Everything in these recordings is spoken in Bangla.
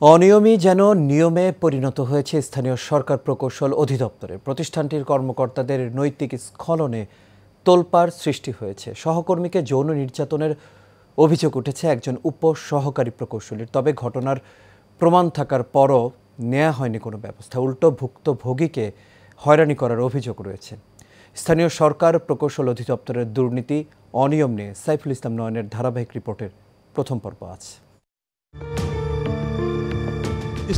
অনিয়মই যেন নিয়মে পরিণত হয়েছে স্থানীয় সরকার প্রকৌশল অধিদপ্তরে। প্রতিষ্ঠানটির কর্মকর্তাদের নৈতিক স্খলনে তোলপাড় সৃষ্টি হয়েছে। সহকর্মীকে যৌন নির্যাতনের অভিযোগ উঠেছে একজন উপসহকারী প্রকৌশলীর। তবে ঘটনার প্রমাণ থাকার পরও নেওয়া হয়নি কোনো ব্যবস্থা। উল্টো ভুক্তভোগীকে হয়রানি করার অভিযোগ রয়েছে। স্থানীয় সরকার প্রকৌশল অধিদপ্তরের দুর্নীতি অনিয়ম নিয়ে সাইফুল ইসলাম নয়নের ধারাবাহিক রিপোর্টের প্রথম পর্ব আছে।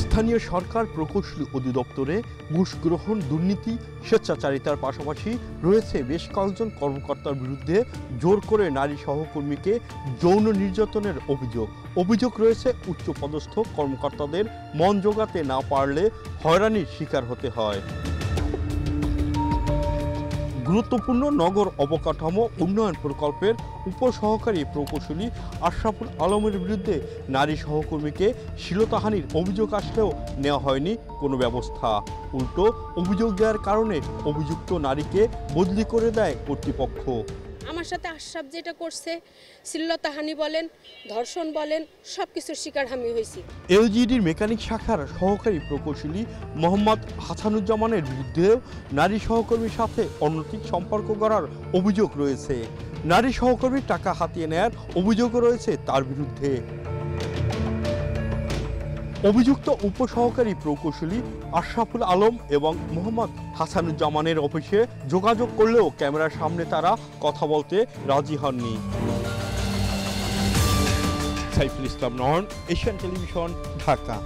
স্থানীয় সরকার প্রকৌশল অধিদপ্তরে ঘুষ গ্রহণ, দুর্নীতি, স্বেচ্ছাচারিতার পাশাপাশি রয়েছে বেশ কয়েকজন কর্মকর্তার বিরুদ্ধে জোর করে নারী সহকর্মীকে যৌন নির্যাতনের অভিযোগ রয়েছে উচ্চপদস্থ কর্মকর্তাদের মন জোগাতে না পারলে হয়রানির শিকার হতে হয়। গুরুত্বপূর্ণ নগর অবকাঠামো উন্নয়ন প্রকল্পের উপসহকারী প্রকৌশলী আশরাফুল আলমের বিরুদ্ধে নারী সহকর্মীকে শ্লীলতাহানির অভিযোগ আসলেও নেওয়া হয়নি কোনো ব্যবস্থা। উল্টো অভিযোগ দেওয়ার কারণে অভিযুক্ত নারীকে বদলি করে দেয় কর্তৃপক্ষ। আমার সাথে আশরাফ যেটা করছে, শ্লীলতাহানি বলেন, ধর্ষণ বলেন, সব কিছুর শিকার আমি হয়েছি। এলজিইডির মেকানিক শাখার সহকারী প্রকৌশলী মোহাম্মদ হাসানুজ্জামানের বিরুদ্ধেও নারী সহকর্মীর সাথে অনৈতিক সম্পর্ক করার অভিযোগ রয়েছে। নারী সহকর্মীর টাকা হাতিয়ে নেয়ার অভিযোগও রয়েছে তার বিরুদ্ধে। অভিযুক্ত উপসহকারী প্রকৌশলী আশরাফুল আলম এবং মোহাম্মদ হাসানুজ্জামানের অফিসে যোগাযোগ করলেও ক্যামেরার সামনে তারা কথা বলতে রাজি হননি। সাইফুল ইসলাম নয়ন, এশিয়ান টেলিভিশন, ঢাকা।